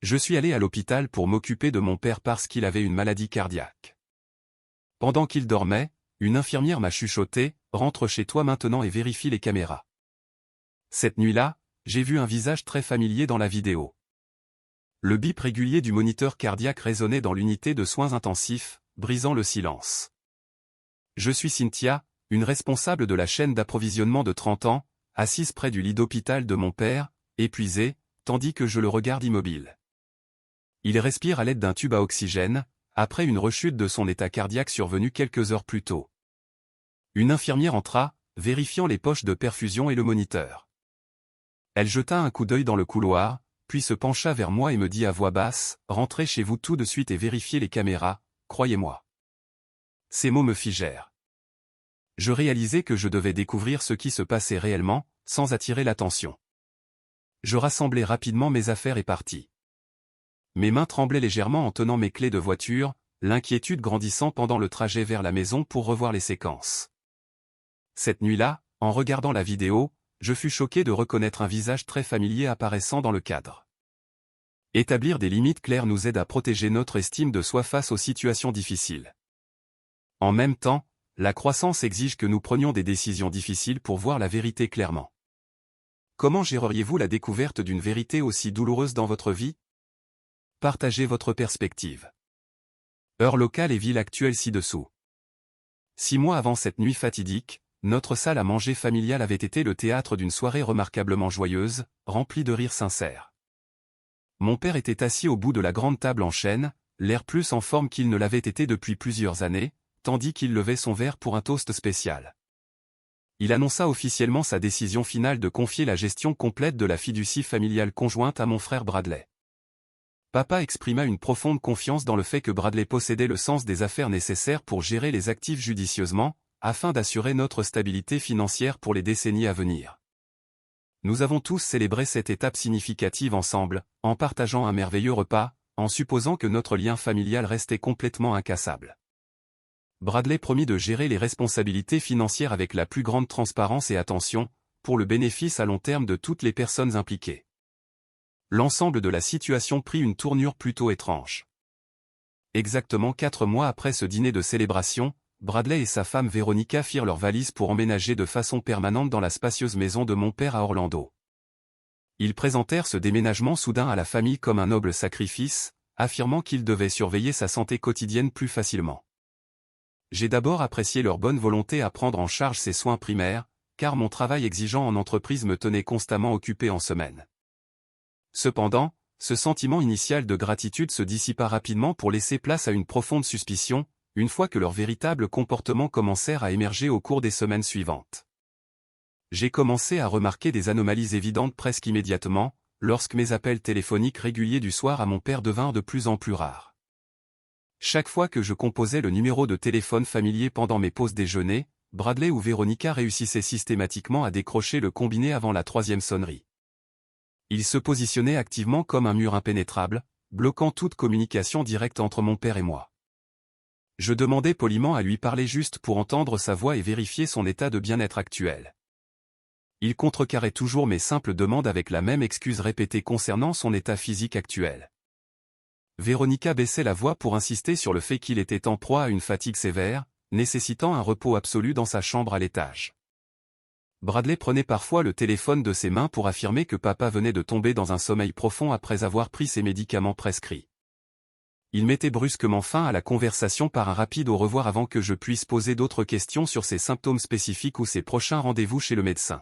Je suis allé à l'hôpital pour m'occuper de mon père parce qu'il avait une maladie cardiaque. Pendant qu'il dormait, une infirmière m'a chuchoté, « Rentre chez toi maintenant et vérifie les caméras. » Cette nuit-là, j'ai vu un visage très familier dans la vidéo. Le bip régulier du moniteur cardiaque résonnait dans l'unité de soins intensifs, brisant le silence. Je suis Cynthia, une responsable de la chaîne d'approvisionnement de 30 ans, assise près du lit d'hôpital de mon père, épuisée, tandis que je le regarde immobile. Il respire à l'aide d'un tube à oxygène, après une rechute de son état cardiaque survenue quelques heures plus tôt. Une infirmière entra, vérifiant les poches de perfusion et le moniteur. Elle jeta un coup d'œil dans le couloir, puis se pencha vers moi et me dit à voix basse, « Rentrez chez vous tout de suite et vérifiez les caméras, croyez-moi. » Ces mots me figèrent. Je réalisais que je devais découvrir ce qui se passait réellement, sans attirer l'attention. Je rassemblai rapidement mes affaires et partis. Mes mains tremblaient légèrement en tenant mes clés de voiture, l'inquiétude grandissant pendant le trajet vers la maison pour revoir les séquences. Cette nuit-là, en regardant la vidéo, je fus choqué de reconnaître un visage très familier apparaissant dans le cadre. Établir des limites claires nous aide à protéger notre estime de soi face aux situations difficiles. En même temps, la croissance exige que nous prenions des décisions difficiles pour voir la vérité clairement. Comment géreriez-vous la découverte d'une vérité aussi douloureuse dans votre vie? Partagez votre perspective. Heure locale et ville actuelle ci-dessous. 6 mois avant cette nuit fatidique, notre salle à manger familiale avait été le théâtre d'une soirée remarquablement joyeuse, remplie de rires sincères. Mon père était assis au bout de la grande table en chêne, l'air plus en forme qu'il ne l'avait été depuis plusieurs années, tandis qu'il levait son verre pour un toast spécial. Il annonça officiellement sa décision finale de confier la gestion complète de la fiducie familiale conjointe à mon frère Bradley. Papa exprima une profonde confiance dans le fait que Bradley possédait le sens des affaires nécessaires pour gérer les actifs judicieusement, afin d'assurer notre stabilité financière pour les décennies à venir. Nous avons tous célébré cette étape significative ensemble, en partageant un merveilleux repas, en supposant que notre lien familial restait complètement incassable. Bradley promit de gérer les responsabilités financières avec la plus grande transparence et attention, pour le bénéfice à long terme de toutes les personnes impliquées. L'ensemble de la situation prit une tournure plutôt étrange. Exactement 4 mois après ce dîner de célébration, Bradley et sa femme Veronica firent leurs valises pour emménager de façon permanente dans la spacieuse maison de mon père à Orlando. Ils présentèrent ce déménagement soudain à la famille comme un noble sacrifice, affirmant qu'ils devaient surveiller sa santé quotidienne plus facilement. J'ai d'abord apprécié leur bonne volonté à prendre en charge ses soins primaires, car mon travail exigeant en entreprise me tenait constamment occupé en semaine. Cependant, ce sentiment initial de gratitude se dissipa rapidement pour laisser place à une profonde suspicion, une fois que leurs véritables comportements commencèrent à émerger au cours des semaines suivantes. J'ai commencé à remarquer des anomalies évidentes presque immédiatement, lorsque mes appels téléphoniques réguliers du soir à mon père devinrent de plus en plus rares. Chaque fois que je composais le numéro de téléphone familier pendant mes pauses déjeuner, Bradley ou Veronica réussissaient systématiquement à décrocher le combiné avant la 3e sonnerie. Ils se positionnaient activement comme un mur impénétrable, bloquant toute communication directe entre mon père et moi. Je demandais poliment à lui parler juste pour entendre sa voix et vérifier son état de bien-être actuel. Il contrecarrait toujours mes simples demandes avec la même excuse répétée concernant son état physique actuel. Veronica baissait la voix pour insister sur le fait qu'il était en proie à une fatigue sévère, nécessitant un repos absolu dans sa chambre à l'étage. Bradley prenait parfois le téléphone de ses mains pour affirmer que papa venait de tomber dans un sommeil profond après avoir pris ses médicaments prescrits. Il mettait brusquement fin à la conversation par un rapide au revoir avant que je puisse poser d'autres questions sur ses symptômes spécifiques ou ses prochains rendez-vous chez le médecin.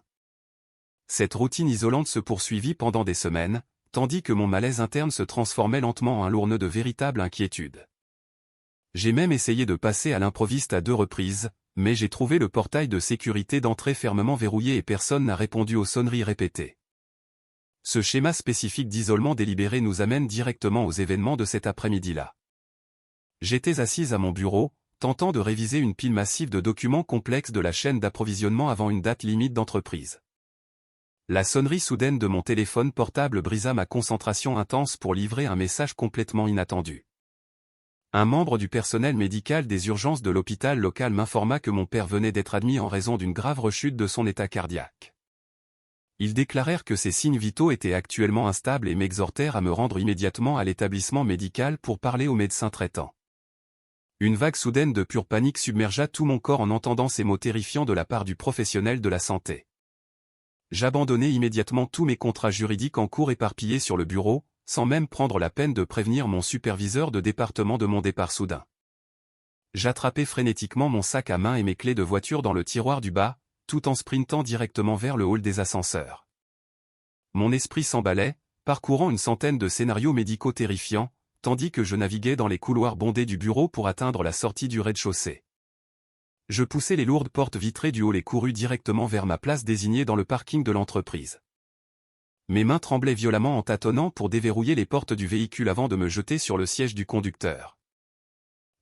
Cette routine isolante se poursuivit pendant des semaines, tandis que mon malaise interne se transformait lentement en un lourd nœud de véritable inquiétude. J'ai même essayé de passer à l'improviste à 2 reprises, mais j'ai trouvé le portail de sécurité d'entrée fermement verrouillé et personne n'a répondu aux sonneries répétées. Ce schéma spécifique d'isolement délibéré nous amène directement aux événements de cet après-midi-là. J'étais assise à mon bureau, tentant de réviser une pile massive de documents complexes de la chaîne d'approvisionnement avant une date limite d'entreprise. La sonnerie soudaine de mon téléphone portable brisa ma concentration intense pour livrer un message complètement inattendu. Un membre du personnel médical des urgences de l'hôpital local m'informa que mon père venait d'être admis en raison d'une grave rechute de son état cardiaque. Ils déclarèrent que ses signes vitaux étaient actuellement instables et m'exhortèrent à me rendre immédiatement à l'établissement médical pour parler au médecin traitant. Une vague soudaine de pure panique submergea tout mon corps en entendant ces mots terrifiants de la part du professionnel de la santé. J'abandonnai immédiatement tous mes contrats juridiques en cours éparpillés sur le bureau, sans même prendre la peine de prévenir mon superviseur de département de mon départ soudain. J'attrapai frénétiquement mon sac à main et mes clés de voiture dans le tiroir du bas, tout en sprintant directement vers le hall des ascenseurs. Mon esprit s'emballait, parcourant une centaine de scénarios médicaux terrifiants, tandis que je naviguais dans les couloirs bondés du bureau pour atteindre la sortie du rez-de-chaussée. Je poussai les lourdes portes vitrées du hall et courus directement vers ma place désignée dans le parking de l'entreprise. Mes mains tremblaient violemment en tâtonnant pour déverrouiller les portes du véhicule avant de me jeter sur le siège du conducteur.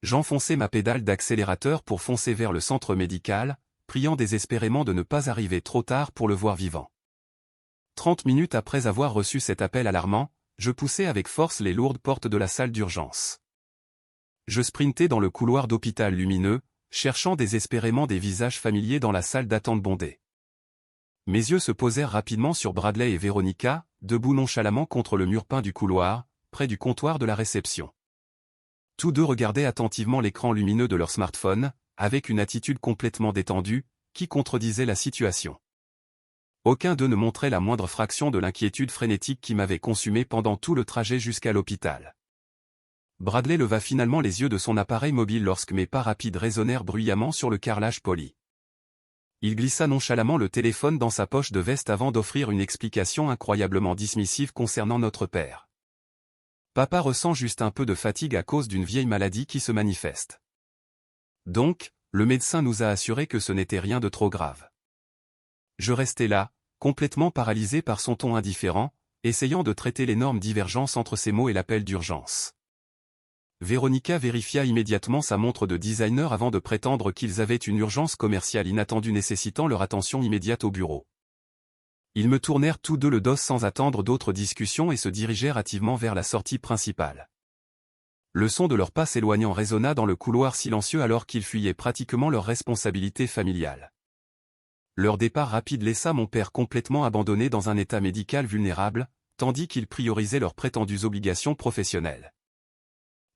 J'enfonçai ma pédale d'accélérateur pour foncer vers le centre médical, priant désespérément de ne pas arriver trop tard pour le voir vivant. 30 minutes après avoir reçu cet appel alarmant, je poussai avec force les lourdes portes de la salle d'urgence. Je sprintai dans le couloir d'hôpital lumineux, cherchant désespérément des visages familiers dans la salle d'attente bondée. Mes yeux se posèrent rapidement sur Bradley et Veronica, debout nonchalamment contre le mur peint du couloir, près du comptoir de la réception. Tous deux regardaient attentivement l'écran lumineux de leur smartphone, avec une attitude complètement détendue, qui contredisait la situation. Aucun d'eux ne montrait la moindre fraction de l'inquiétude frénétique qui m'avait consumé pendant tout le trajet jusqu'à l'hôpital. Bradley leva finalement les yeux de son appareil mobile lorsque mes pas rapides résonnèrent bruyamment sur le carrelage poli. Il glissa nonchalamment le téléphone dans sa poche de veste avant d'offrir une explication incroyablement dismissive concernant notre père. Papa ressent juste un peu de fatigue à cause d'une vieille maladie qui se manifeste. Donc, le médecin nous a assuré que ce n'était rien de trop grave. Je restais là, complètement paralysé par son ton indifférent, essayant de traiter l'énorme divergence entre ses mots et l'appel d'urgence. Veronica vérifia immédiatement sa montre de designer avant de prétendre qu'ils avaient une urgence commerciale inattendue nécessitant leur attention immédiate au bureau. Ils me tournèrent tous deux le dos sans attendre d'autres discussions et se dirigèrent hâtivement vers la sortie principale. Le son de leurs pas s'éloignant résonna dans le couloir silencieux alors qu'ils fuyaient pratiquement leurs responsabilités familiales. Leur départ rapide laissa mon père complètement abandonné dans un état médical vulnérable, tandis qu'ils priorisaient leurs prétendues obligations professionnelles.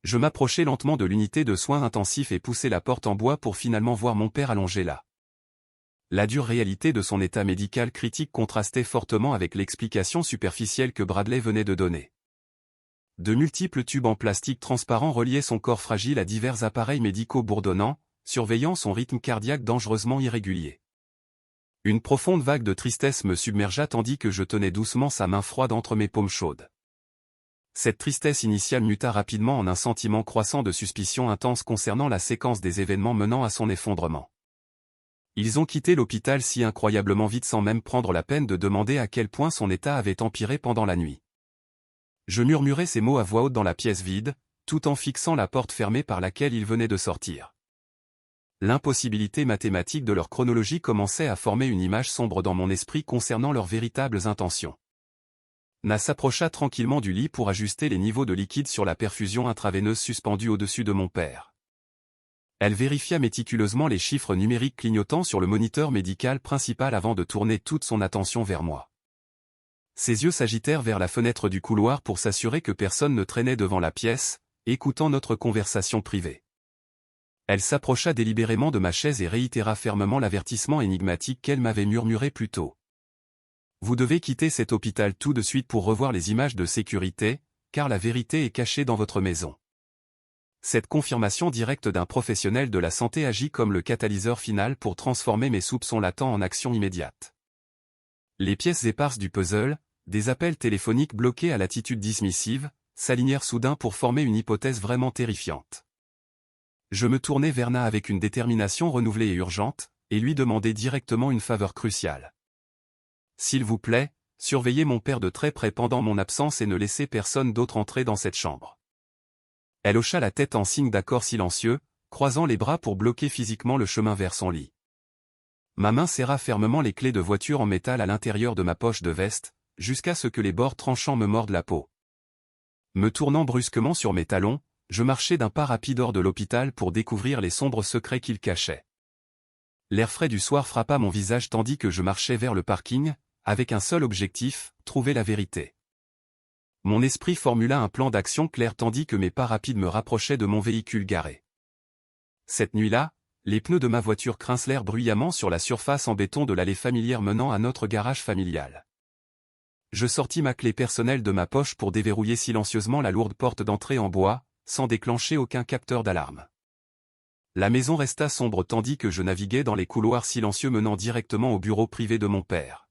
Je m'approchai lentement de l'unité de soins intensifs et poussai la porte en bois pour finalement voir mon père allongé là. La dure réalité de son état médical critique contrastait fortement avec l'explication superficielle que Bradley venait de donner. De multiples tubes en plastique transparent reliaient son corps fragile à divers appareils médicaux bourdonnants, surveillant son rythme cardiaque dangereusement irrégulier. Une profonde vague de tristesse me submergea tandis que je tenais doucement sa main froide entre mes paumes chaudes. Cette tristesse initiale muta rapidement en un sentiment croissant de suspicion intense concernant la séquence des événements menant à son effondrement. Ils ont quitté l'hôpital si incroyablement vite sans même prendre la peine de demander à quel point son état avait empiré pendant la nuit. Je murmurai ces mots à voix haute dans la pièce vide, tout en fixant la porte fermée par laquelle ils venaient de sortir. L'impossibilité mathématique de leur chronologie commençait à former une image sombre dans mon esprit concernant leurs véritables intentions. Na s'approcha tranquillement du lit pour ajuster les niveaux de liquide sur la perfusion intraveineuse suspendue au-dessus de mon père. Elle vérifia méticuleusement les chiffres numériques clignotant sur le moniteur médical principal avant de tourner toute son attention vers moi. Ses yeux s'agitèrent vers la fenêtre du couloir pour s'assurer que personne ne traînait devant la pièce, écoutant notre conversation privée. Elle s'approcha délibérément de ma chaise et réitéra fermement l'avertissement énigmatique qu'elle m'avait murmuré plus tôt. Vous devez quitter cet hôpital tout de suite pour revoir les images de sécurité, car la vérité est cachée dans votre maison. Cette confirmation directe d'un professionnel de la santé agit comme le catalyseur final pour transformer mes soupçons latents en action immédiate. Les pièces éparses du puzzle, des appels téléphoniques bloqués à l'attitude dismissive, s'alignèrent soudain pour former une hypothèse vraiment terrifiante. Je me tournai vers Na avec une détermination renouvelée et urgente, et lui demandai directement une faveur cruciale. S'il vous plaît, surveillez mon père de très près pendant mon absence et ne laissez personne d'autre entrer dans cette chambre. Elle hocha la tête en signe d'accord silencieux, croisant les bras pour bloquer physiquement le chemin vers son lit. Ma main serra fermement les clés de voiture en métal à l'intérieur de ma poche de veste, jusqu'à ce que les bords tranchants me mordent la peau. Me tournant brusquement sur mes talons, je marchai d'un pas rapide hors de l'hôpital pour découvrir les sombres secrets qu'il cachait. L'air frais du soir frappa mon visage tandis que je marchais vers le parking, avec un seul objectif, trouver la vérité. Mon esprit formula un plan d'action clair tandis que mes pas rapides me rapprochaient de mon véhicule garé. Cette nuit-là, les pneus de ma voiture grincelèrent bruyamment sur la surface en béton de l'allée familière menant à notre garage familial. Je sortis ma clé personnelle de ma poche pour déverrouiller silencieusement la lourde porte d'entrée en bois, sans déclencher aucun capteur d'alarme. La maison resta sombre tandis que je naviguais dans les couloirs silencieux menant directement au bureau privé de mon père.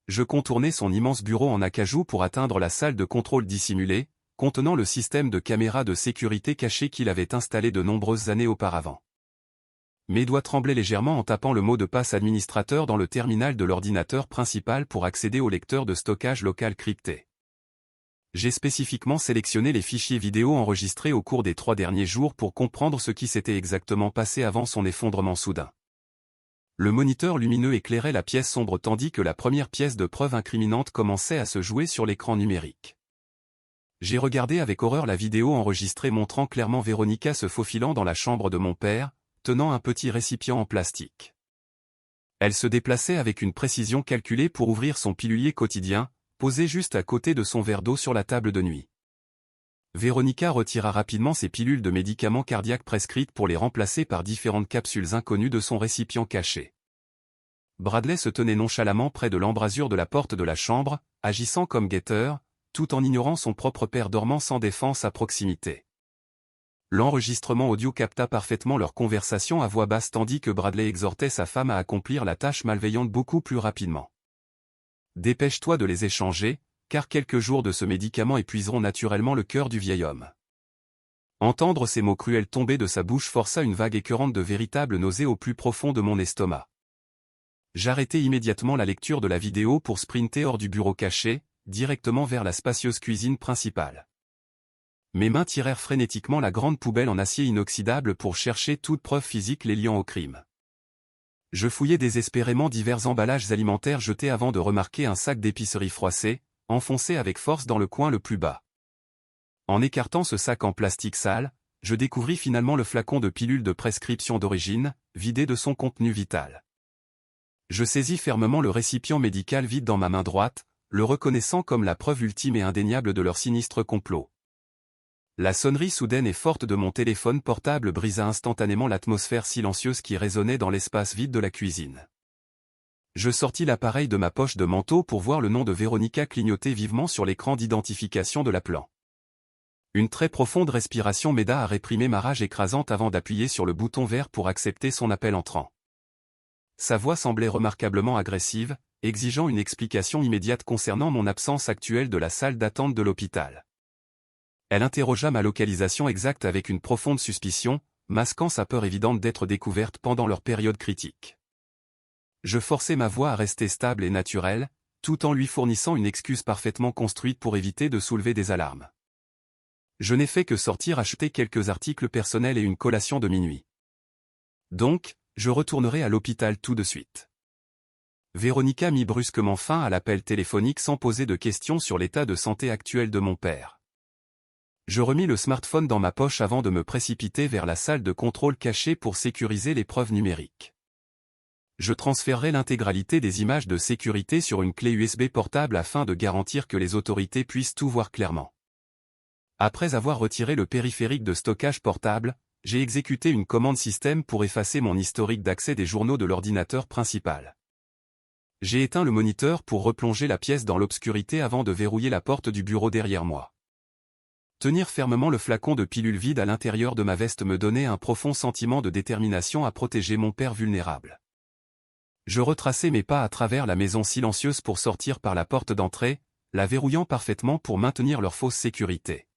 Je contournai son immense bureau en acajou pour atteindre la salle de contrôle dissimulée, contenant le système de caméras de sécurité caché qu'il avait installé de nombreuses années auparavant. Mes doigts tremblaient légèrement en tapant le mot de passe administrateur dans le terminal de l'ordinateur principal pour accéder au lecteur de stockage local crypté. J'ai spécifiquement sélectionné les fichiers vidéo enregistrés au cours des 3 derniers jours pour comprendre ce qui s'était exactement passé avant son effondrement soudain. Le moniteur lumineux éclairait la pièce sombre tandis que la première pièce de preuve incriminante commençait à se jouer sur l'écran numérique. J'ai regardé avec horreur la vidéo enregistrée montrant clairement Véronica se faufilant dans la chambre de mon père, tenant un petit récipient en plastique. Elle se déplaçait avec une précision calculée pour ouvrir son pilulier quotidien, posé juste à côté de son verre d'eau sur la table de nuit. Véronica retira rapidement ses pilules de médicaments cardiaques prescrites pour les remplacer par différentes capsules inconnues de son récipient caché. Bradley se tenait nonchalamment près de l'embrasure de la porte de la chambre, agissant comme guetteur, tout en ignorant son propre père dormant sans défense à proximité. L'enregistrement audio capta parfaitement leur conversation à voix basse tandis que Bradley exhortait sa femme à accomplir la tâche malveillante beaucoup plus rapidement. « Dépêche-toi de les échanger, car quelques jours de ce médicament épuiseront naturellement le cœur du vieil homme. » Entendre ces mots cruels tomber de sa bouche força une vague écœurante de véritable nausée au plus profond de mon estomac. J'arrêtai immédiatement la lecture de la vidéo pour sprinter hors du bureau caché, directement vers la spacieuse cuisine principale. Mes mains tirèrent frénétiquement la grande poubelle en acier inoxydable pour chercher toute preuve physique les liant au crime. Je fouillai désespérément divers emballages alimentaires jetés avant de remarquer un sac d'épicerie froissé, enfoncé avec force dans le coin le plus bas. En écartant ce sac en plastique sale, je découvris finalement le flacon de pilules de prescription d'origine, vidé de son contenu vital. Je saisis fermement le récipient médical vide dans ma main droite, le reconnaissant comme la preuve ultime et indéniable de leur sinistre complot. La sonnerie soudaine et forte de mon téléphone portable brisa instantanément l'atmosphère silencieuse qui résonnait dans l'espace vide de la cuisine. Je sortis l'appareil de ma poche de manteau pour voir le nom de Véronica clignoter vivement sur l'écran d'identification de l'appelant. Une très profonde respiration m'aida à réprimer ma rage écrasante avant d'appuyer sur le bouton vert pour accepter son appel entrant. Sa voix semblait remarquablement agressive, exigeant une explication immédiate concernant mon absence actuelle de la salle d'attente de l'hôpital. Elle interrogea ma localisation exacte avec une profonde suspicion, masquant sa peur évidente d'être découverte pendant leur période critique. Je forçai ma voix à rester stable et naturelle, tout en lui fournissant une excuse parfaitement construite pour éviter de soulever des alarmes. Je n'ai fait que sortir acheter quelques articles personnels et une collation de minuit. Donc, je retournerai à l'hôpital tout de suite. Véronica mit brusquement fin à l'appel téléphonique sans poser de questions sur l'état de santé actuel de mon père. Je remis le smartphone dans ma poche avant de me précipiter vers la salle de contrôle cachée pour sécuriser les preuves numériques. Je transférerai l'intégralité des images de sécurité sur une clé USB portable afin de garantir que les autorités puissent tout voir clairement. Après avoir retiré le périphérique de stockage portable, j'ai exécuté une commande système pour effacer mon historique d'accès des journaux de l'ordinateur principal. J'ai éteint le moniteur pour replonger la pièce dans l'obscurité avant de verrouiller la porte du bureau derrière moi. Tenir fermement le flacon de pilules vide à l'intérieur de ma veste me donnait un profond sentiment de détermination à protéger mon père vulnérable. Je retraçai mes pas à travers la maison silencieuse pour sortir par la porte d'entrée, la verrouillant parfaitement pour maintenir leur fausse sécurité.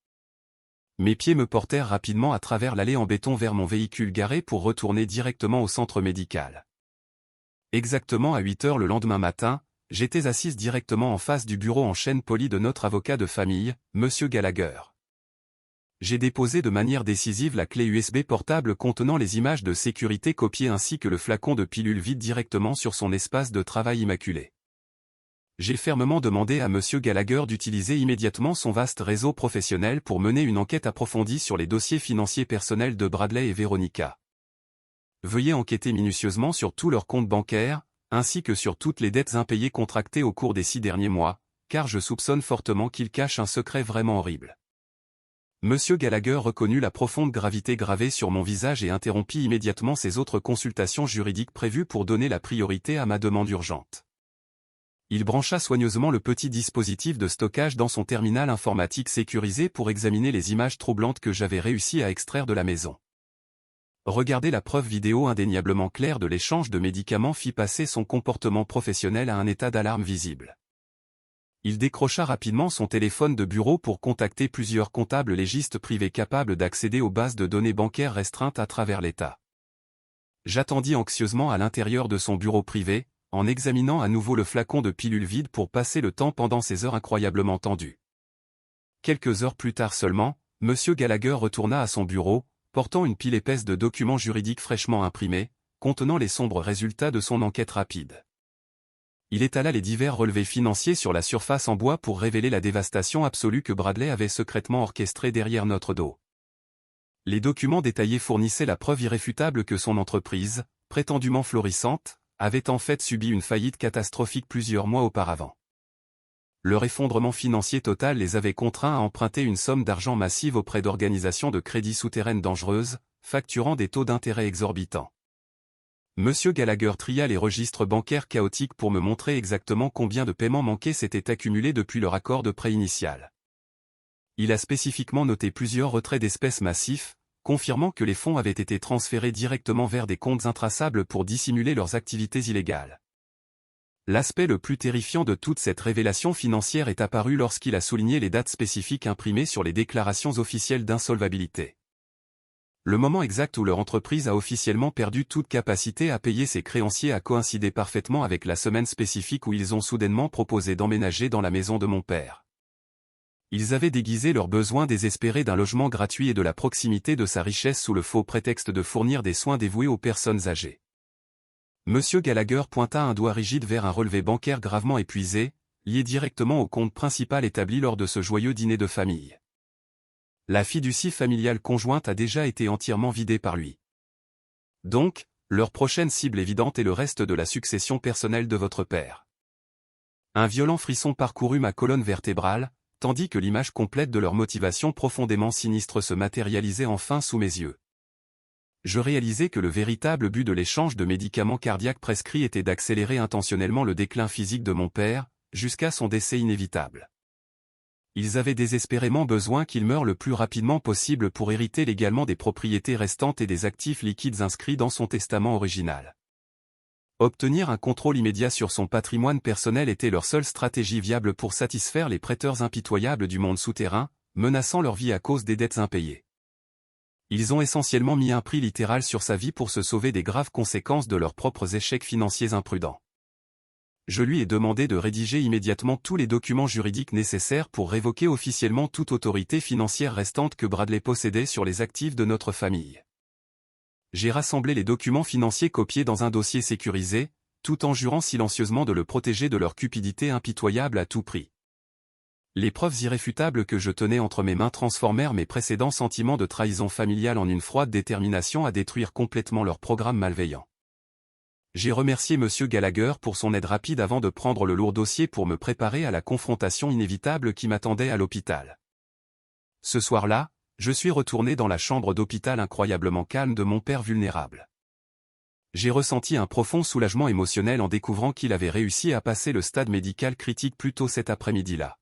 Mes pieds me portèrent rapidement à travers l'allée en béton vers mon véhicule garé pour retourner directement au centre médical. Exactement à 8 heures le lendemain matin, j'étais assise directement en face du bureau en chêne poli de notre avocat de famille, Monsieur Gallagher. J'ai déposé de manière décisive la clé USB portable contenant les images de sécurité copiées ainsi que le flacon de pilules vide directement sur son espace de travail immaculé. J'ai fermement demandé à Monsieur Gallagher d'utiliser immédiatement son vaste réseau professionnel pour mener une enquête approfondie sur les dossiers financiers personnels de Bradley et Véronica. Veuillez enquêter minutieusement sur tous leurs comptes bancaires, ainsi que sur toutes les dettes impayées contractées au cours des 6 derniers mois, car je soupçonne fortement qu'il cache un secret vraiment horrible. Monsieur Gallagher reconnut la profonde gravité gravée sur mon visage et interrompit immédiatement ses autres consultations juridiques prévues pour donner la priorité à ma demande urgente. Il brancha soigneusement le petit dispositif de stockage dans son terminal informatique sécurisé pour examiner les images troublantes que j'avais réussi à extraire de la maison. Regarder la preuve vidéo indéniablement claire de l'échange de médicaments fit passer son comportement professionnel à un état d'alarme visible. Il décrocha rapidement son téléphone de bureau pour contacter plusieurs comptables légistes privés capables d'accéder aux bases de données bancaires restreintes à travers l'État. J'attendis anxieusement à l'intérieur de son bureau privé, en examinant à nouveau le flacon de pilules vides pour passer le temps pendant ces heures incroyablement tendues. Quelques heures plus tard seulement, M. Gallagher retourna à son bureau, portant une pile épaisse de documents juridiques fraîchement imprimés, contenant les sombres résultats de son enquête rapide. Il étala les divers relevés financiers sur la surface en bois pour révéler la dévastation absolue que Bradley avait secrètement orchestrée derrière notre dos. Les documents détaillés fournissaient la preuve irréfutable que son entreprise, prétendument florissante, avait en fait subi une faillite catastrophique plusieurs mois auparavant. Leur effondrement financier total les avait contraints à emprunter une somme d'argent massive auprès d'organisations de crédit souterraines dangereuses, facturant des taux d'intérêt exorbitants. Monsieur Gallagher tria les registres bancaires chaotiques pour me montrer exactement combien de paiements manqués s'étaient accumulés depuis leur accord de prêt initial. Il a spécifiquement noté plusieurs retraits d'espèces massifs, confirmant que les fonds avaient été transférés directement vers des comptes intraçables pour dissimuler leurs activités illégales. L'aspect le plus terrifiant de toute cette révélation financière est apparu lorsqu'il a souligné les dates spécifiques imprimées sur les déclarations officielles d'insolvabilité. Le moment exact où leur entreprise a officiellement perdu toute capacité à payer ses créanciers a coïncidé parfaitement avec la semaine spécifique où ils ont soudainement proposé d'emménager dans la maison de mon père. Ils avaient déguisé leur besoin désespéré d'un logement gratuit et de la proximité de sa richesse sous le faux prétexte de fournir des soins dévoués aux personnes âgées. Monsieur Gallagher pointa un doigt rigide vers un relevé bancaire gravement épuisé, lié directement au compte principal établi lors de ce joyeux dîner de famille. La fiducie familiale conjointe a déjà été entièrement vidée par lui. Donc, leur prochaine cible évidente est le reste de la succession personnelle de votre père. Un violent frisson parcourut ma colonne vertébrale, tandis que l'image complète de leur motivation profondément sinistre se matérialisait enfin sous mes yeux. Je réalisais que le véritable but de l'échange de médicaments cardiaques prescrits était d'accélérer intentionnellement le déclin physique de mon père, jusqu'à son décès inévitable. Ils avaient désespérément besoin qu'il meure le plus rapidement possible pour hériter légalement des propriétés restantes et des actifs liquides inscrits dans son testament original. Obtenir un contrôle immédiat sur son patrimoine personnel était leur seule stratégie viable pour satisfaire les prêteurs impitoyables du monde souterrain, menaçant leur vie à cause des dettes impayées. Ils ont essentiellement mis un prix littéral sur sa vie pour se sauver des graves conséquences de leurs propres échecs financiers imprudents. Je lui ai demandé de rédiger immédiatement tous les documents juridiques nécessaires pour révoquer officiellement toute autorité financière restante que Bradley possédait sur les actifs de notre famille. J'ai rassemblé les documents financiers copiés dans un dossier sécurisé, tout en jurant silencieusement de le protéger de leur cupidité impitoyable à tout prix. Les preuves irréfutables que je tenais entre mes mains transformèrent mes précédents sentiments de trahison familiale en une froide détermination à détruire complètement leur programme malveillant. J'ai remercié M. Gallagher pour son aide rapide avant de prendre le lourd dossier pour me préparer à la confrontation inévitable qui m'attendait à l'hôpital. Ce soir-là, je suis retourné dans la chambre d'hôpital incroyablement calme de mon père vulnérable. J'ai ressenti un profond soulagement émotionnel en découvrant qu'il avait réussi à passer le stade médical critique plus tôt cet après-midi-là.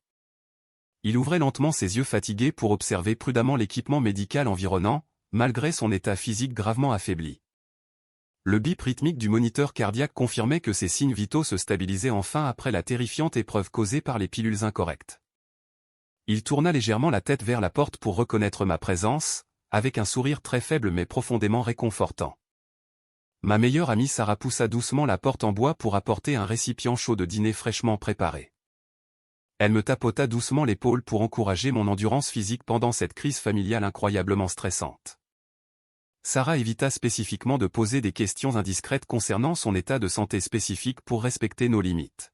Il ouvrait lentement ses yeux fatigués pour observer prudemment l'équipement médical environnant, malgré son état physique gravement affaibli. Le bip rythmique du moniteur cardiaque confirmait que ses signes vitaux se stabilisaient enfin après la terrifiante épreuve causée par les pilules incorrectes. Il tourna légèrement la tête vers la porte pour reconnaître ma présence, avec un sourire très faible mais profondément réconfortant. Ma meilleure amie Sarah poussa doucement la porte en bois pour apporter un récipient chaud de dîner fraîchement préparé. Elle me tapota doucement l'épaule pour encourager mon endurance physique pendant cette crise familiale incroyablement stressante. Sarah évita spécifiquement de poser des questions indiscrètes concernant son état de santé spécifique pour respecter nos limites.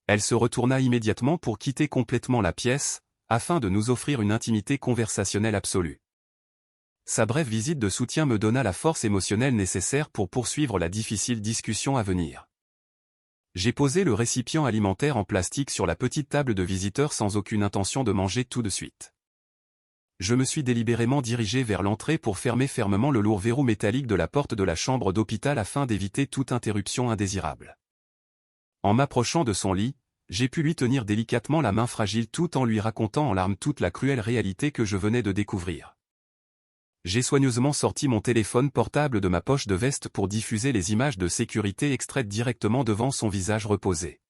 Elle se retourna immédiatement pour quitter complètement la pièce, afin de nous offrir une intimité conversationnelle absolue. Sa brève visite de soutien me donna la force émotionnelle nécessaire pour poursuivre la difficile discussion à venir. J'ai posé le récipient alimentaire en plastique sur la petite table de visiteur sans aucune intention de manger tout de suite. Je me suis délibérément dirigé vers l'entrée pour fermer fermement le lourd verrou métallique de la porte de la chambre d'hôpital afin d'éviter toute interruption indésirable. En m'approchant de son lit, j'ai pu lui tenir délicatement la main fragile tout en lui racontant en larmes toute la cruelle réalité que je venais de découvrir. J'ai soigneusement sorti mon téléphone portable de ma poche de veste pour diffuser les images de sécurité extraites directement devant son visage reposé.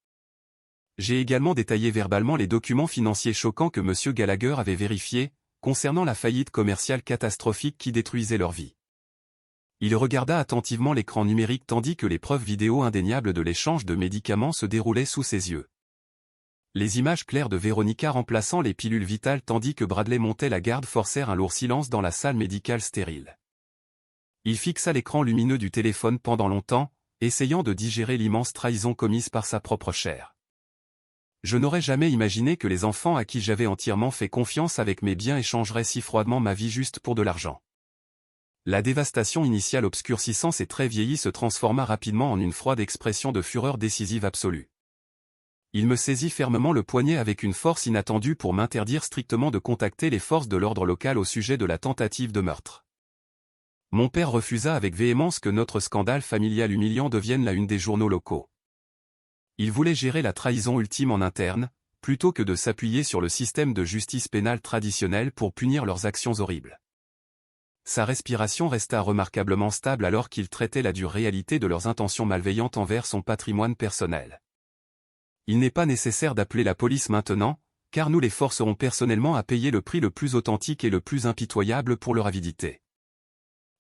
J'ai également détaillé verbalement les documents financiers choquants que M. Gallagher avait vérifiés, concernant la faillite commerciale catastrophique qui détruisait leur vie. Il regarda attentivement l'écran numérique tandis que les preuves vidéo indéniables de l'échange de médicaments se déroulaient sous ses yeux. Les images claires de Véronica remplaçant les pilules vitales tandis que Bradley montait la garde forcèrent un lourd silence dans la salle médicale stérile. Il fixa l'écran lumineux du téléphone pendant longtemps, essayant de digérer l'immense trahison commise par sa propre chair. Je n'aurais jamais imaginé que les enfants à qui j'avais entièrement fait confiance avec mes biens échangeraient si froidement ma vie juste pour de l'argent. La dévastation initiale obscurcissant ses traits vieillis se transforma rapidement en une froide expression de fureur décisive absolue. Il me saisit fermement le poignet avec une force inattendue pour m'interdire strictement de contacter les forces de l'ordre local au sujet de la tentative de meurtre. Mon père refusa avec véhémence que notre scandale familial humiliant devienne la une des journaux locaux. Il voulait gérer la trahison ultime en interne, plutôt que de s'appuyer sur le système de justice pénale traditionnel pour punir leurs actions horribles. Sa respiration resta remarquablement stable alors qu'il traitait la dure réalité de leurs intentions malveillantes envers son patrimoine personnel. Il n'est pas nécessaire d'appeler la police maintenant, car nous les forcerons personnellement à payer le prix le plus authentique et le plus impitoyable pour leur avidité.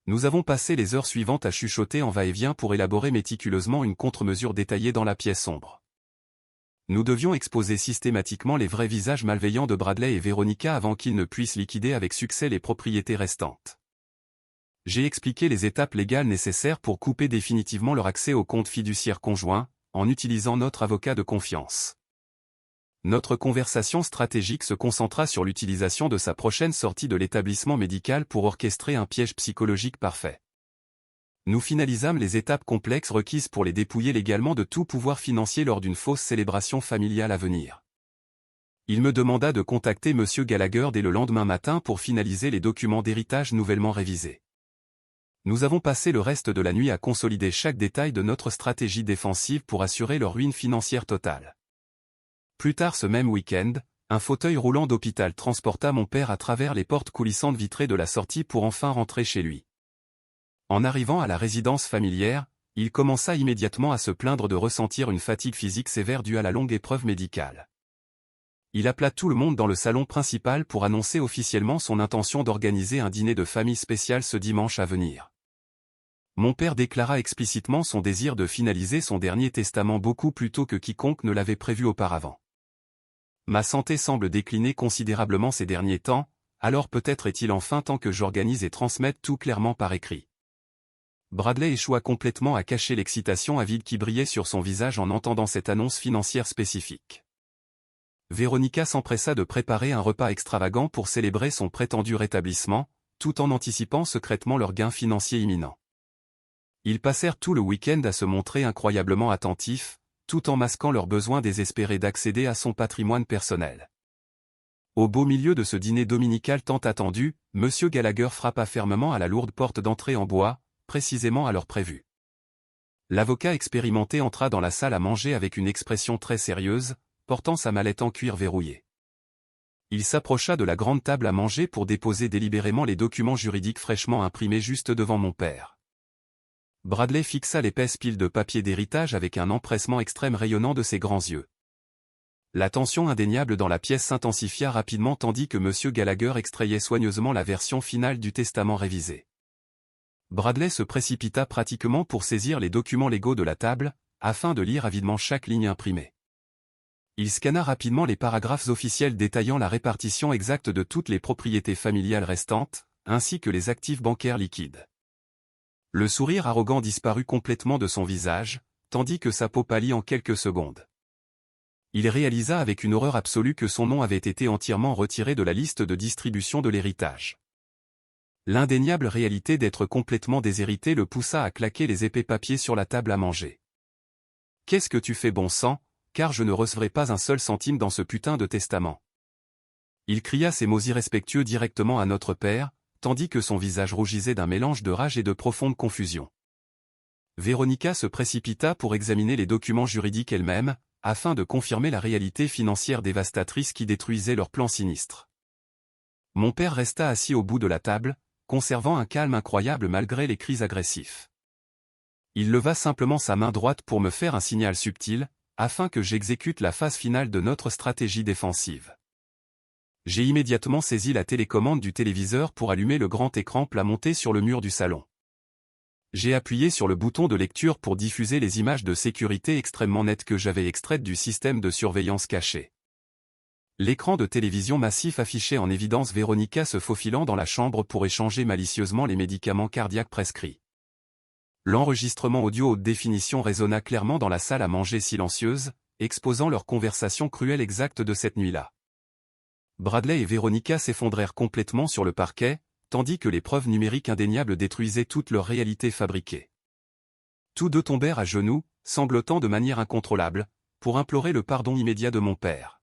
Nous avons passé les heures suivantes à chuchoter en va-et-vient pour élaborer méticuleusement une contre-mesure détaillée dans la pièce sombre. Nous devions exposer systématiquement les vrais visages malveillants de Bradley et Véronica avant qu'ils ne puissent liquider avec succès les propriétés restantes. J'ai expliqué les étapes légales nécessaires pour couper définitivement leur accès au compte fiduciaire conjoint, en utilisant notre avocat de confiance. Notre conversation stratégique se concentra sur l'utilisation de sa prochaine sortie de l'établissement médical pour orchestrer un piège psychologique parfait. Nous finalisâmes les étapes complexes requises pour les dépouiller légalement de tout pouvoir financier lors d'une fausse célébration familiale à venir. Il me demanda de contacter M. Gallagher dès le lendemain matin pour finaliser les documents d'héritage nouvellement révisés. Nous avons passé le reste de la nuit à consolider chaque détail de notre stratégie défensive pour assurer leur ruine financière totale. Plus tard ce même week-end, un fauteuil roulant d'hôpital transporta mon père à travers les portes coulissantes vitrées de la sortie pour enfin rentrer chez lui. En arrivant à la résidence familière, il commença immédiatement à se plaindre de ressentir une fatigue physique sévère due à la longue épreuve médicale. Il appela tout le monde dans le salon principal pour annoncer officiellement son intention d'organiser un dîner de famille spécial ce dimanche à venir. Mon père déclara explicitement son désir de finaliser son dernier testament beaucoup plus tôt que quiconque ne l'avait prévu auparavant. Ma santé semble décliner considérablement ces derniers temps, alors peut-être est-il enfin temps que j'organise et transmette tout clairement par écrit. Bradley échoua complètement à cacher l'excitation avide qui brillait sur son visage en entendant cette annonce financière spécifique. Véronica s'empressa de préparer un repas extravagant pour célébrer son prétendu rétablissement, tout en anticipant secrètement leur gain financier imminent. Ils passèrent tout le week-end à se montrer incroyablement attentifs, tout en masquant leur besoin désespéré d'accéder à son patrimoine personnel. Au beau milieu de ce dîner dominical tant attendu, M. Gallagher frappa fermement à la lourde porte d'entrée en bois, précisément à l'heure prévue. L'avocat expérimenté entra dans la salle à manger avec une expression très sérieuse, portant sa mallette en cuir verrouillée. Il s'approcha de la grande table à manger pour déposer délibérément les documents juridiques fraîchement imprimés juste devant mon père. Bradley fixa l'épaisse pile de papier d'héritage avec un empressement extrême rayonnant de ses grands yeux. La tension indéniable dans la pièce s'intensifia rapidement tandis que M. Gallagher extrayait soigneusement la version finale du testament révisé. Bradley se précipita pratiquement pour saisir les documents légaux de la table, afin de lire avidement chaque ligne imprimée. Il scanna rapidement les paragraphes officiels détaillant la répartition exacte de toutes les propriétés familiales restantes, ainsi que les actifs bancaires liquides. Le sourire arrogant disparut complètement de son visage, tandis que sa peau pâlit en quelques secondes. Il réalisa avec une horreur absolue que son nom avait été entièrement retiré de la liste de distribution de l'héritage. L'indéniable réalité d'être complètement déshérité le poussa à claquer les épais papiers sur la table à manger. Qu'est-ce que tu fais bon sang, car je ne recevrai pas un seul centime dans ce putain de testament. Il cria ces mots irrespectueux directement à notre père, tandis que son visage rougissait d'un mélange de rage et de profonde confusion. Véronica se précipita pour examiner les documents juridiques elle-même, afin de confirmer la réalité financière dévastatrice qui détruisait leur plan sinistre. Mon père resta assis au bout de la table, conservant un calme incroyable malgré les cris agressifs. Il leva simplement sa main droite pour me faire un signal subtil, afin que j'exécute la phase finale de notre stratégie défensive. J'ai immédiatement saisi la télécommande du téléviseur pour allumer le grand écran plat monté sur le mur du salon. J'ai appuyé sur le bouton de lecture pour diffuser les images de sécurité extrêmement nettes que j'avais extraites du système de surveillance caché. L'écran de télévision massif affichait en évidence Véronica se faufilant dans la chambre pour échanger malicieusement les médicaments cardiaques prescrits. L'enregistrement audio haute définition résonna clairement dans la salle à manger silencieuse, exposant leur conversation cruelle exacte de cette nuit-là. Bradley et Véronica s'effondrèrent complètement sur le parquet, tandis que les preuves numériques indéniables détruisaient toute leur réalité fabriquée. Tous deux tombèrent à genoux, sanglotant de manière incontrôlable, pour implorer le pardon immédiat de mon père.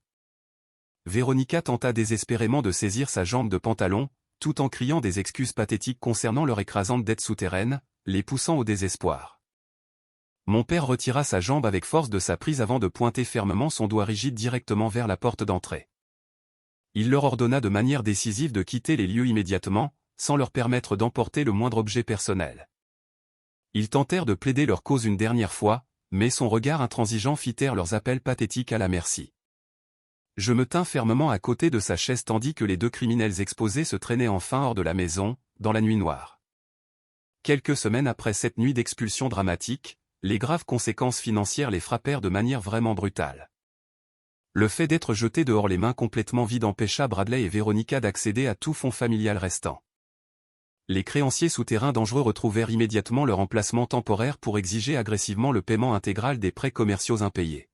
Véronica tenta désespérément de saisir sa jambe de pantalon, tout en criant des excuses pathétiques concernant leur écrasante dette souterraine, les poussant au désespoir. Mon père retira sa jambe avec force de sa prise avant de pointer fermement son doigt rigide directement vers la porte d'entrée. Il leur ordonna de manière décisive de quitter les lieux immédiatement, sans leur permettre d'emporter le moindre objet personnel. Ils tentèrent de plaider leur cause une dernière fois, mais son regard intransigeant fit taire leurs appels pathétiques à la merci. Je me tins fermement à côté de sa chaise tandis que les deux criminels exposés se traînaient enfin hors de la maison, dans la nuit noire. Quelques semaines après cette nuit d'expulsion dramatique, les graves conséquences financières les frappèrent de manière vraiment brutale. Le fait d'être jeté dehors les mains complètement vides empêcha Bradley et Véronica d'accéder à tout fonds familial restant. Les créanciers souterrains dangereux retrouvèrent immédiatement leur emplacement temporaire pour exiger agressivement le paiement intégral des prêts commerciaux impayés.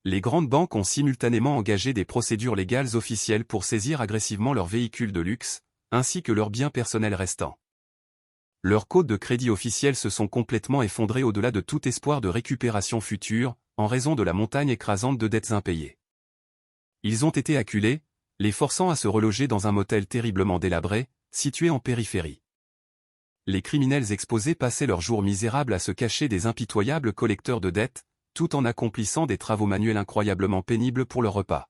Les grandes banques ont simultanément engagé des procédures légales officielles pour saisir agressivement leurs véhicules de luxe, ainsi que leurs biens personnels restants. Leurs codes de crédit officiels se sont complètement effondrés au-delà de tout espoir de récupération future, en raison de la montagne écrasante de dettes impayées. Ils ont été acculés, les forçant à se reloger dans un motel terriblement délabré, situé en périphérie. Les criminels exposés passaient leurs jours misérables à se cacher des impitoyables collecteurs de dettes, tout en accomplissant des travaux manuels incroyablement pénibles pour leur repas.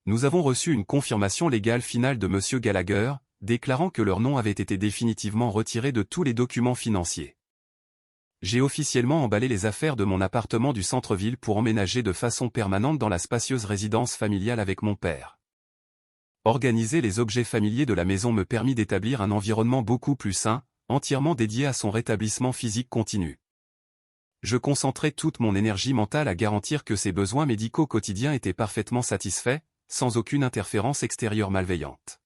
Nous avons reçu une confirmation légale finale de M. Gallagher, déclarant que leur nom avait été définitivement retiré de tous les documents financiers. J'ai officiellement emballé les affaires de mon appartement du centre-ville pour emménager de façon permanente dans la spacieuse résidence familiale avec mon père. Organiser les objets familiers de la maison me permit d'établir un environnement beaucoup plus sain, entièrement dédié à son rétablissement physique continu. Je concentrais toute mon énergie mentale à garantir que ses besoins médicaux quotidiens étaient parfaitement satisfaits, sans aucune interférence extérieure malveillante.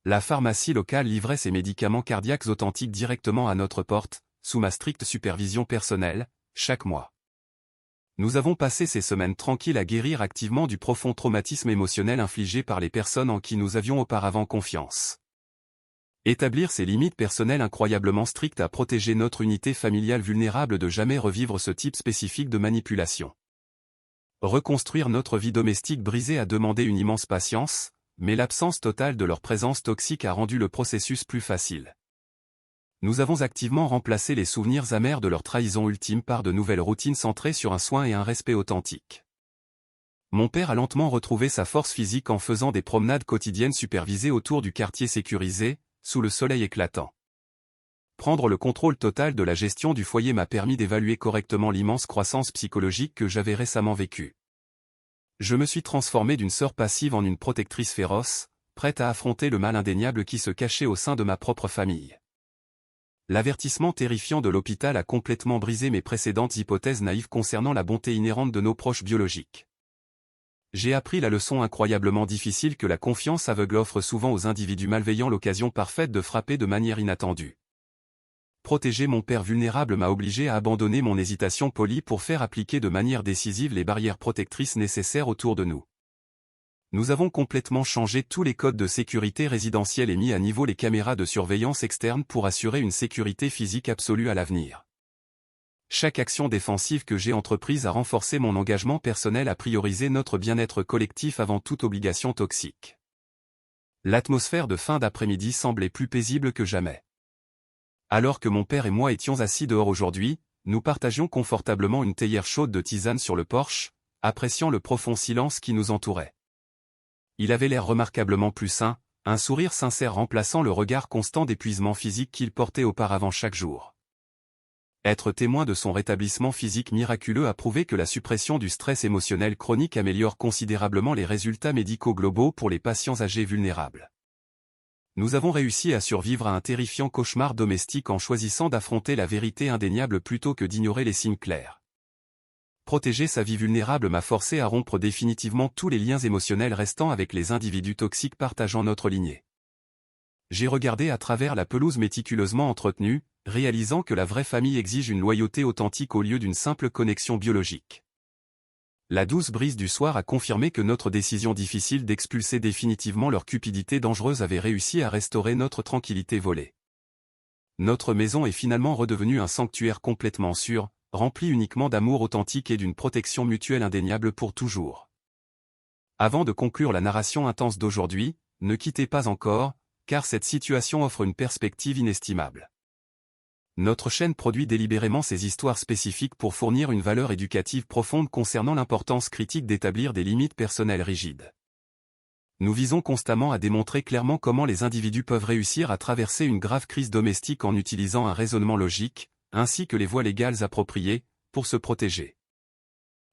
La pharmacie locale livrait ses médicaments cardiaques authentiques directement à notre porte, sous ma stricte supervision personnelle, chaque mois. Nous avons passé ces semaines tranquilles à guérir activement du profond traumatisme émotionnel infligé par les personnes en qui nous avions auparavant confiance. Établir ces limites personnelles incroyablement strictes a protégé notre unité familiale vulnérable de jamais revivre ce type spécifique de manipulation. Reconstruire notre vie domestique brisée a demandé une immense patience, mais l'absence totale de leur présence toxique a rendu le processus plus facile. Nous avons activement remplacé les souvenirs amers de leur trahison ultime par de nouvelles routines centrées sur un soin et un respect authentique. Mon père a lentement retrouvé sa force physique en faisant des promenades quotidiennes supervisées autour du quartier sécurisé, sous le soleil éclatant. Prendre le contrôle total de la gestion du foyer m'a permis d'évaluer correctement l'immense croissance psychologique que j'avais récemment vécue. Je me suis transformé d'une sœur passive en une protectrice féroce, prête à affronter le mal indéniable qui se cachait au sein de ma propre famille. L'avertissement terrifiant de l'hôpital a complètement brisé mes précédentes hypothèses naïves concernant la bonté inhérente de nos proches biologiques. J'ai appris la leçon incroyablement difficile que la confiance aveugle offre souvent aux individus malveillants l'occasion parfaite de frapper de manière inattendue. Protéger mon père vulnérable m'a obligé à abandonner mon hésitation polie pour faire appliquer de manière décisive les barrières protectrices nécessaires autour de nous. Nous avons complètement changé tous les codes de sécurité résidentielle et mis à niveau les caméras de surveillance externe pour assurer une sécurité physique absolue à l'avenir. Chaque action défensive que j'ai entreprise a renforcé mon engagement personnel à prioriser notre bien-être collectif avant toute obligation toxique. L'atmosphère de fin d'après-midi semblait plus paisible que jamais. Alors que mon père et moi étions assis dehors aujourd'hui, nous partagions confortablement une théière chaude de tisane sur le porche, appréciant le profond silence qui nous entourait. Il avait l'air remarquablement plus sain, un sourire sincère remplaçant le regard constant d'épuisement physique qu'il portait auparavant chaque jour. Être témoin de son rétablissement physique miraculeux a prouvé que la suppression du stress émotionnel chronique améliore considérablement les résultats médicaux globaux pour les patients âgés vulnérables. Nous avons réussi à survivre à un terrifiant cauchemar domestique en choisissant d'affronter la vérité indéniable plutôt que d'ignorer les signes clairs. Protéger sa vie vulnérable m'a forcé à rompre définitivement tous les liens émotionnels restants avec les individus toxiques partageant notre lignée. J'ai regardé à travers la pelouse méticuleusement entretenue, réalisant que la vraie famille exige une loyauté authentique au lieu d'une simple connexion biologique. La douce brise du soir a confirmé que notre décision difficile d'expulser définitivement leur cupidité dangereuse avait réussi à restaurer notre tranquillité volée. Notre maison est finalement redevenue un sanctuaire complètement sûr, rempli uniquement d'amour authentique et d'une protection mutuelle indéniable pour toujours. Avant de conclure la narration intense d'aujourd'hui, ne quittez pas encore, car cette situation offre une perspective inestimable. Notre chaîne produit délibérément ces histoires spécifiques pour fournir une valeur éducative profonde concernant l'importance critique d'établir des limites personnelles rigides. Nous visons constamment à démontrer clairement comment les individus peuvent réussir à traverser une grave crise domestique en utilisant un raisonnement logique, ainsi que les voies légales appropriées, pour se protéger.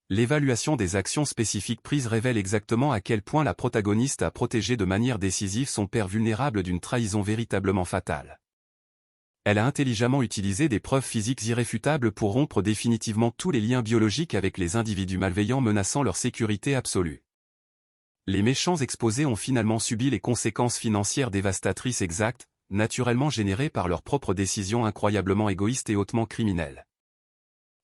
L'évaluation des actions spécifiques prises révèle exactement à quel point la protagoniste a protégé de manière décisive son père vulnérable d'une trahison véritablement fatale. Elle a intelligemment utilisé des preuves physiques irréfutables pour rompre définitivement tous les liens biologiques avec les individus malveillants menaçant leur sécurité absolue. Les méchants exposés ont finalement subi les conséquences financières dévastatrices exactes, naturellement générées par leurs propres décisions incroyablement égoïstes et hautement criminelles.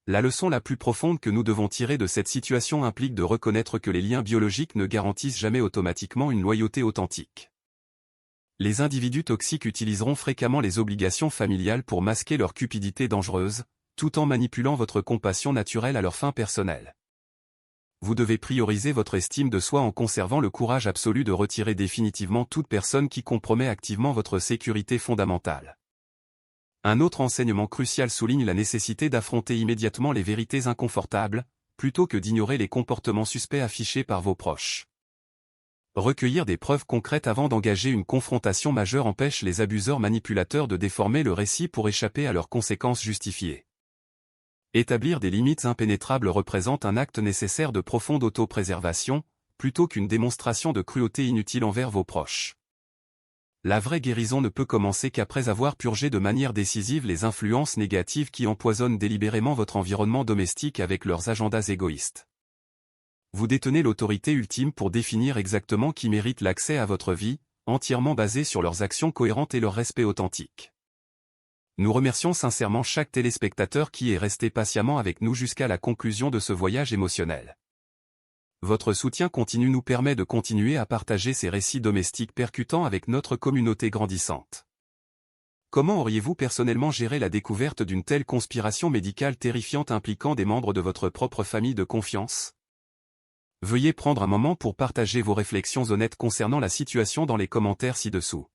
La leçon la plus profonde que nous devons tirer de cette situation implique de reconnaître que les liens biologiques ne garantissent jamais automatiquement une loyauté authentique. Les individus toxiques utiliseront fréquemment les obligations familiales pour masquer leur cupidité dangereuse, tout en manipulant votre compassion naturelle à leurs fins personnelles. Vous devez prioriser votre estime de soi en conservant le courage absolu de retirer définitivement toute personne qui compromet activement votre sécurité fondamentale. Un autre enseignement crucial souligne la nécessité d'affronter immédiatement les vérités inconfortables, plutôt que d'ignorer les comportements suspects affichés par vos proches. Recueillir des preuves concrètes avant d'engager une confrontation majeure empêche les abuseurs manipulateurs de déformer le récit pour échapper à leurs conséquences justifiées. Établir des limites impénétrables représente un acte nécessaire de profonde autopréservation, plutôt qu'une démonstration de cruauté inutile envers vos proches. La vraie guérison ne peut commencer qu'après avoir purgé de manière décisive les influences négatives qui empoisonnent délibérément votre environnement domestique avec leurs agendas égoïstes. Vous détenez l'autorité ultime pour définir exactement qui mérite l'accès à votre vie, entièrement basée sur leurs actions cohérentes et leur respect authentique. Nous remercions sincèrement chaque téléspectateur qui est resté patiemment avec nous jusqu'à la conclusion de ce voyage émotionnel. Votre soutien continu nous permet de continuer à partager ces récits domestiques percutants avec notre communauté grandissante. Comment auriez-vous personnellement géré la découverte d'une telle conspiration médicale terrifiante impliquant des membres de votre propre famille de confiance ? Veuillez prendre un moment pour partager vos réflexions honnêtes concernant la situation dans les commentaires ci-dessous.